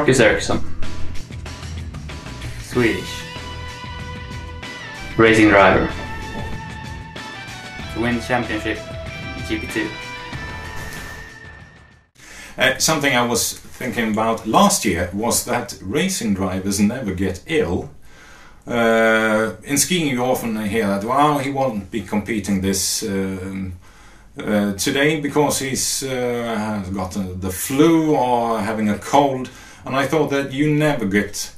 Marcus Ericsson, Swedish racing driver, to win championship GP2. Something I was thinking about last year was that racing drivers never get ill. In skiing you often hear that, wow, he won't be competing this today because he's has got the flu or having a cold, and I thought that you never get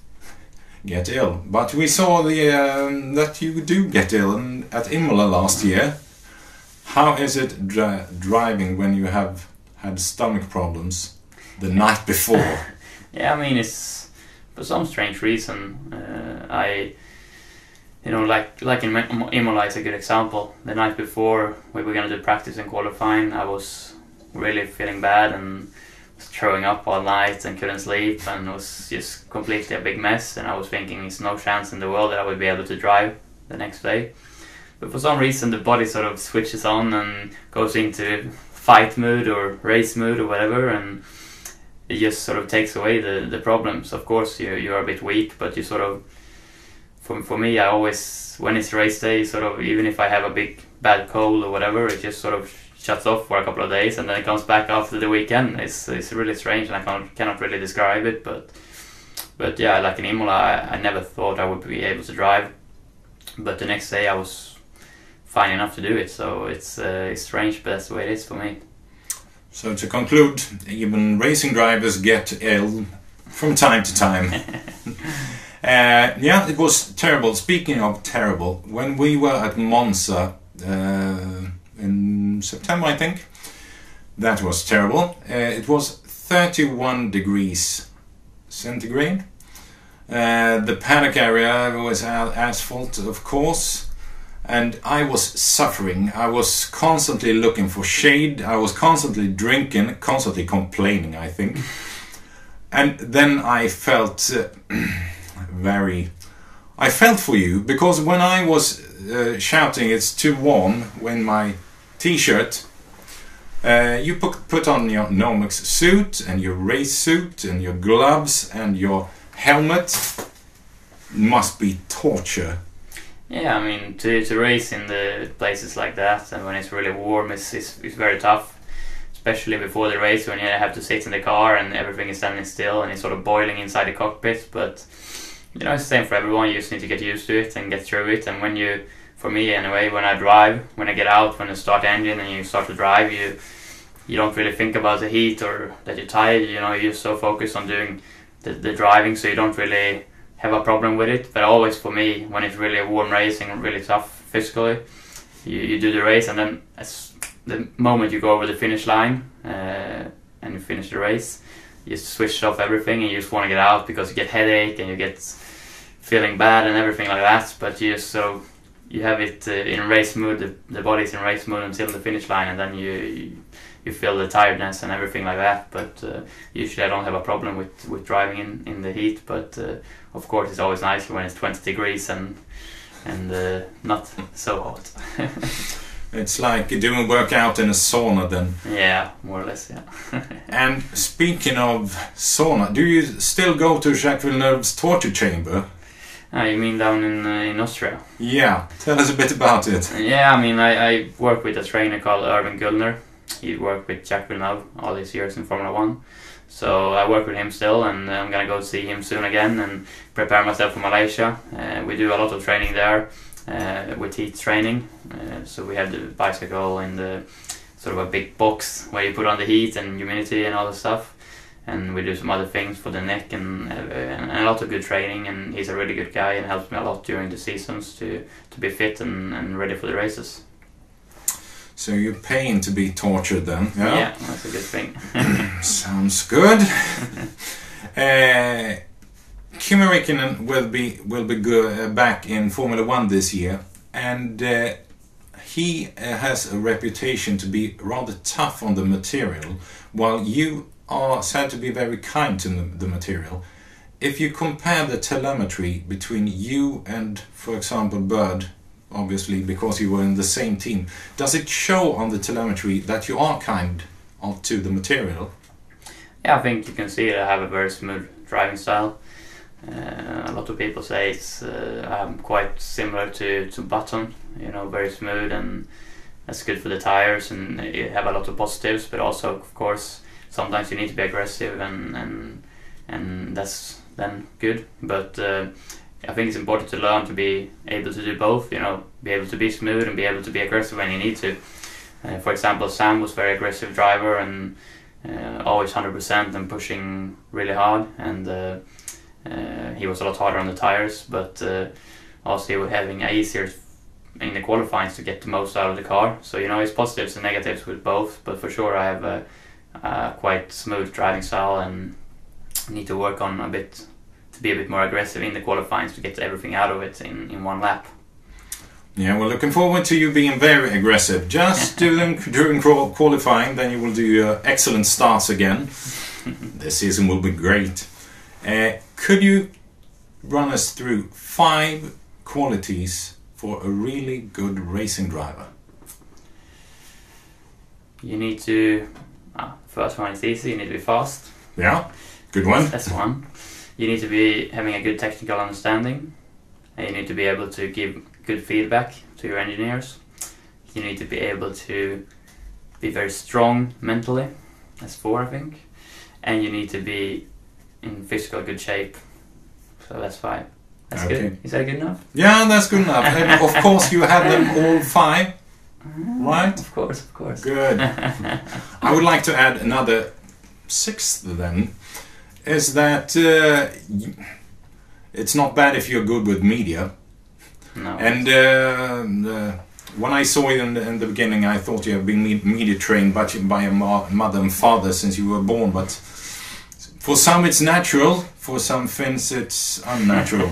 ill, but we saw that you do get ill at Imola last year. How is it driving when you have had stomach problems the night before? Yeah, I mean, it's for some strange reason. Like in Imola is a good example. The night before we were going to do practice and qualifying, I was really feeling bad and was throwing up all night and couldn't sleep, and it was just completely a big mess. And I was thinking, there's no chance in the world that I would be able to drive the next day. But for some reason, the body sort of switches on and goes into fight mood or race mood or whatever, and it just sort of takes away the problems. Of course, you're a bit weak, but you sort of, for me, I always, when it's race day, sort of, even if I have a bad cold or whatever, it just sort of shuts off for a couple of days and then it comes back after the weekend. It's really strange, and I cannot really describe it, but yeah, like in Imola, I never thought I would be able to drive, but the next day I was fine enough to do it. So it's strange, but that's the way it is for me. So to conclude, even racing drivers get ill from time to time. Yeah, it was terrible. Speaking of terrible, when we were at Monza in September, I think, that was terrible. It was 31 degrees centigrade. The paddock area was asphalt, of course, and I was suffering. I was constantly looking for shade. I was constantly drinking, constantly complaining, I think. And then I felt I felt for you, because when I was shouting it's too warm in my t-shirt, you put on your Nomex suit and your race suit and your gloves and your helmet. Must be torture. Yeah, I mean, to race in the places like that and when it's really warm, it's very tough. Especially before the race, when you have to sit in the car and everything is standing still and it's sort of boiling inside the cockpit. But you know, it's the same for everyone. You just need to get used to it and get through it. And for me anyway, when I drive, when I get out, when I start the engine and you start to drive, you don't really think about the heat or that you're tired. You know, you're so focused on doing the driving, so you don't really have a problem with it. But always for me, when it's really a warm race and really tough physically, you do the race, and then the moment you go over the finish line and you finish the race, you just switch off everything and you just want to get out because you get headache and you get feeling bad and everything like that. But you have it in race mood. The body's in race mood until the finish line, and then you feel the tiredness and everything like that. But usually I don't have a problem with driving in the heat. But of course it's always nicer when it's 20 degrees and not so hot. It's like doing workout in a sauna then. Yeah, more or less, yeah. And speaking of sauna, do you still go to Jacques Villeneuve's torture chamber? You mean down in Austria? Yeah, tell us a bit about it. Yeah, I mean, I work with a trainer called Irvin Gullner. He worked with Jacques Villeneuve all these years in Formula 1. So I work with him still, and I'm going to go see him soon again and prepare myself for Malaysia. We do a lot of training there. With heat training, so we have the bicycle in the sort of a big box where you put on the heat and humidity and all the stuff, and we do some other things for the neck and a lot of good training. And he's a really good guy and helps me a lot during the seasons to be fit and ready for the races. So you're paying to be tortured then? Yeah, that's a good thing. Sounds good. Kimi Räikkönen will be good, back in Formula 1 this year, and he has a reputation to be rather tough on the material, while you are said to be very kind to the material. If you compare the telemetry between you and, for example, Bird, obviously because you were in the same team, does it show on the telemetry that you are kind to the material? Yeah, I think you can see that I have a very smooth driving style. A lot of people say I'm quite similar to Button, very smooth, and that's good for the tires, and you have a lot of positives, but also, of course, sometimes you need to be aggressive, and that's then good. But I think it's important to learn to be able to do both, be able to be smooth and be able to be aggressive when you need to. For example, Sam was a very aggressive driver and always 100% and pushing really hard, and he was a lot harder on the tires, but also he was having easier in the qualifying to get the most out of the car. So it's positives and negatives with both, but for sure I have a quite smooth driving style and need to work on to be a bit more aggressive in the qualifying to get everything out of it in one lap. Yeah, we're looking forward to you being very aggressive. Just during qualifying, then you will do your excellent starts again. This season will be great. Could you run us through 5 qualities for a really good racing driver? You need to... first one is easy, you need to be fast. Yeah, good one. That's one. You need to be having a good technical understanding. And you need to be able to give good feedback to your engineers. You need to be able to be very strong mentally. That's 4, I think. And you need to be in physical good shape. So that's 5. That's okay. Good. Is that good enough? Yeah, that's good enough. And of course, you have them all 5, right? Of course. Good. I would like to add another 6th then. Is that it's not bad if you're good with media. No. And when I saw you in the beginning, I thought you had been media trained by your mother and father since you were born. But for some it's natural, for some Finns it's unnatural.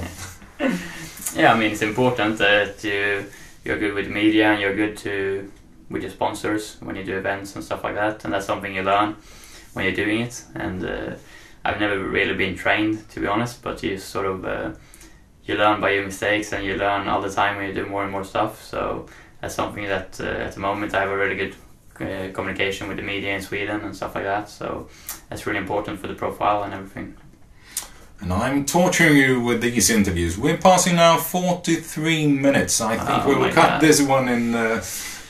Yeah, I mean, it's important that you're good with media and you're good with your sponsors when you do events and stuff like that. And that's something you learn when you're doing it. And I've never really been trained, to be honest, but you sort of you learn by your mistakes, and you learn all the time when you do more and more stuff. So that's something that at the moment I have a really good communication with the media in Sweden and stuff like that. So that's really important for the profile and everything. And I'm torturing you with these interviews. We're passing now 43 minutes. I think we will cut this one in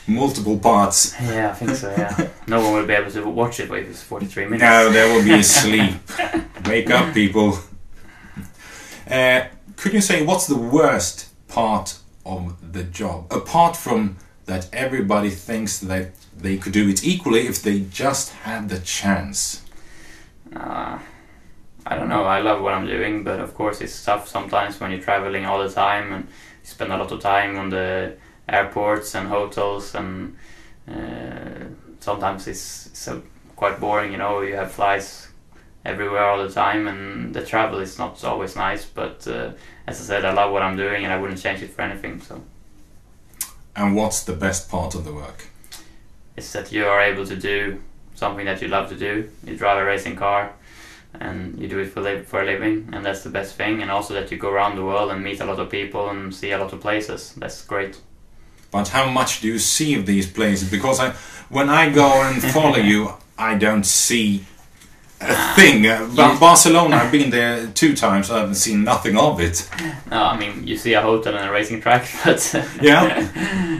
multiple parts. Yeah, I think so, yeah. No one will be able to watch it if it's 43 minutes. No, they will be asleep. Wake up, people. Could you say what's the worst part of the job? Apart from that everybody thinks that they could do it equally if they just had the chance. I don't know, I love what I'm doing, but of course it's tough sometimes when you're traveling all the time and you spend a lot of time on the airports and hotels, and sometimes it's quite boring, you have flights everywhere all the time, and the travel is not always nice, but as I said, I love what I'm doing and I wouldn't change it for anything. So. And what's the best part of the work? It's that you are able to do something that you love to do. You drive a racing car and you do it for a living, and that's the best thing. And also that you go around the world and meet a lot of people and see a lot of places. That's great. But how much do you see of these places? Because when I go and follow you, I don't see a thing. Barcelona, I've been there 2 times, I haven't seen nothing of it. No, I mean, you see a hotel and a racing track, but yeah.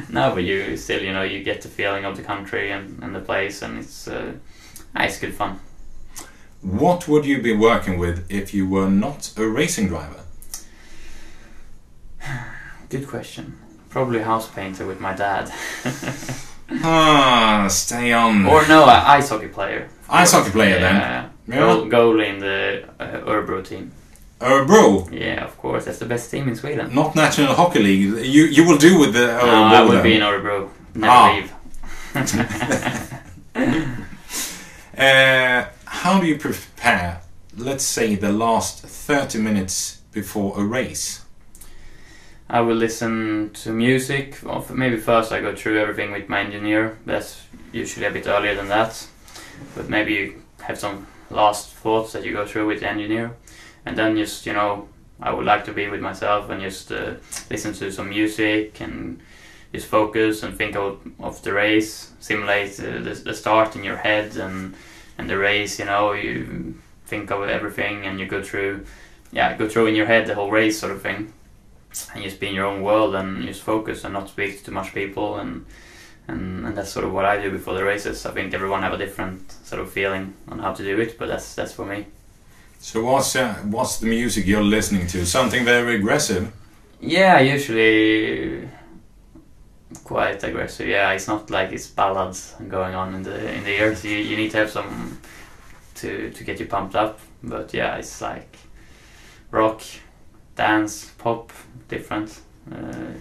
No, but you still, you get the feeling of the country and the place, and it's good fun. What would you be working with if you were not a racing driver? Good question. Probably house painter with my dad. Stay on. Or no, ice hockey player. Ice hockey player, then? Yeah. Goalie in the Örebro team. Örebro? Yeah, of course. That's the best team in Sweden. Not National Hockey League. You will do with the Örebro. No, I will be in Örebro. Never leave. How do you prepare, let's say, the last 30 minutes before a race? I will listen to music. Maybe first I go through everything with my engineer. That's usually a bit earlier than that. But maybe you have some last thoughts that you go through with the engineer. And then just, I would like to be with myself and just listen to some music and just focus and think of the race. Simulate the start in your head and the race, you think of everything, and you go through in your head the whole race sort of thing, and just be in your own world and just focus and not speak to too much people, and that's sort of what I do before the races. I think everyone have a different sort of feeling on how to do it, but that's for me. So what's the music you're listening to? Something very aggressive? Yeah, usually quite aggressive. Yeah, it's not like it's ballads going on in the ears. You need to have some to get you pumped up. But yeah, it's like rock, dance, pop, different.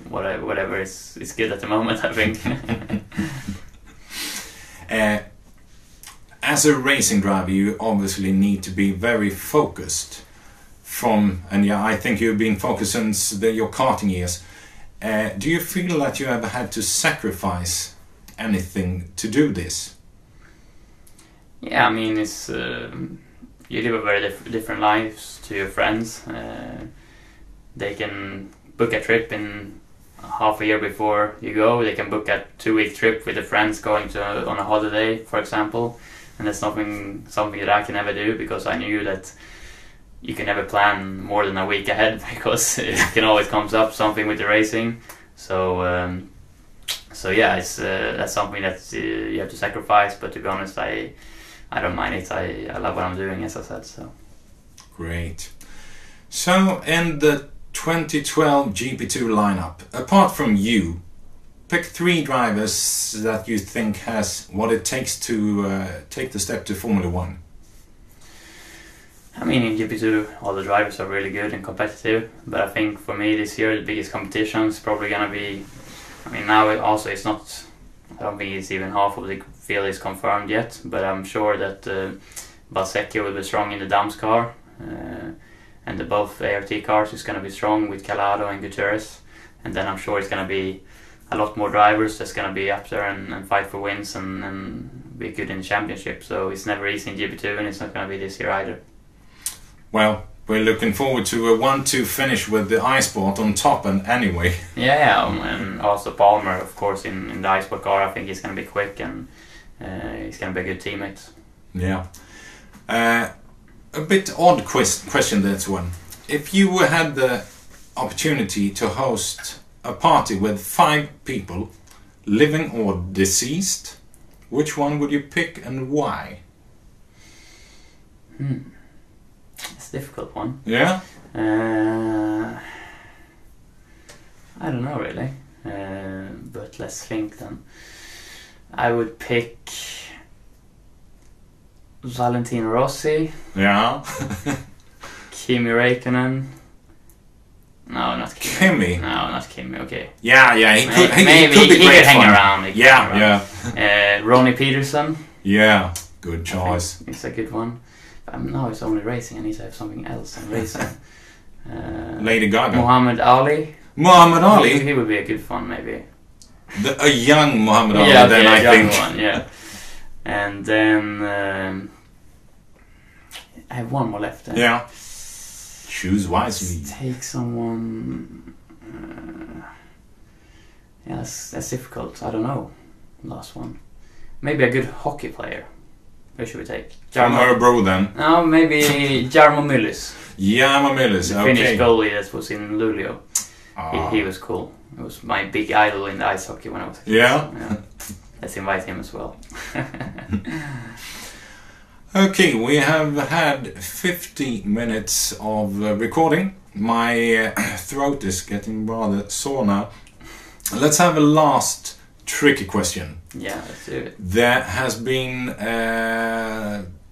Whatever is good at the moment, I think. As a racing driver, you obviously need to be very focused. And I think you've been focused since your karting years. Do you feel that you ever had to sacrifice anything to do this? Yeah, I mean, it's you live a very different lives to your friends. They can book a trip in half a year before you go. They can book a 2-week trip with the friends going on a holiday, for example. And that's something that I can never do, because I knew that you can never plan more than a week ahead, because it can always comes up something with the racing. So yeah, it's that's something that you have to sacrifice. But to be honest, I don't mind it. I love what I'm doing, as I said. So great. So in the 2012 GP2 lineup, apart from you, pick 3 drivers that you think has what it takes to take the step to Formula 1. I mean, in GP2 all the drivers are really good and competitive, but I think for me this year the biggest competition is probably gonna be, I mean now it's not, I don't think it's even half of the field is confirmed yet, but I'm sure that Balsecchio will be strong in the Dams car, and both ART cars is gonna be strong with Calado and Gutierrez, and then I'm sure it's gonna be a lot more drivers that's gonna be up there and fight for wins and be good in the championship. So it's never easy in GP2, and it's not gonna be this year either. Well, we're looking forward to a 1-2 finish with the iSport on top, and anyway. Yeah, and also Palmer, of course, in the iSport car. I think he's going to be quick, and he's going to be a good teammate. Yeah. A bit odd question, this one. If you had the opportunity to host a party with 5 people, living or deceased, which one would you pick and why? It's a difficult one. Yeah? I don't know really, but let's think then. I would pick Valentino Rossi. Yeah. Kimi Räikkönen. No, not Kimi. Kimi? No, not Kimi, okay. Yeah, he could be he great could hang fun. around. Yeah. Ronnie Peterson. Yeah, good choice. It's a good one. No, it's only racing. I need to have something else than racing. Lady Gaga. Muhammad Ali. Muhammad Ali? He would be a good fun, maybe. A young Muhammad Ali, yeah, then okay, I think. One, yeah. And then I have one more left. Yeah. Choose wisely. Let's take someone. Yeah, that's difficult. I don't know. Last one. Maybe a good hockey player. Who should we take? From Örebro then? No, maybe Jarmo Myllys. Jarmo Myllys, okay. Finnish goalie that was in Luleå. He was cool. He was my big idol in the ice hockey when I was a kid. Yeah? So, yeah. Let's invite him as well. Okay, we have had 50 minutes of recording. My throat is getting rather sore now. Let's have a last tricky question. Yeah, let's do it. There has been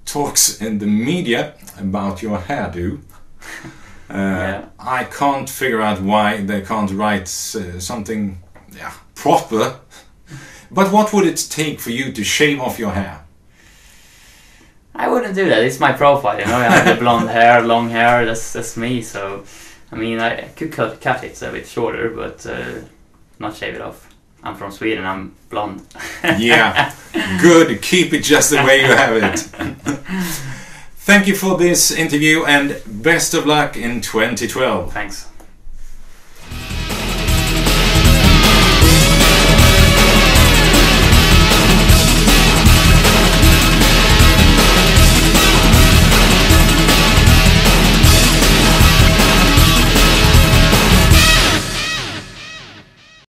talks in the media about your hairdo. Yeah. I can't figure out why they can't write something proper. But what would it take for you to shave off your hair? I wouldn't do that. It's my profile, you know. I have the blonde hair, long hair. That's me. So, I mean, I could cut it a bit shorter, but not shave it off. I'm from Sweden. I'm blonde. Yeah, good. Keep it just the way you have it. Thank you for this interview, and best of luck in 2012. Thanks.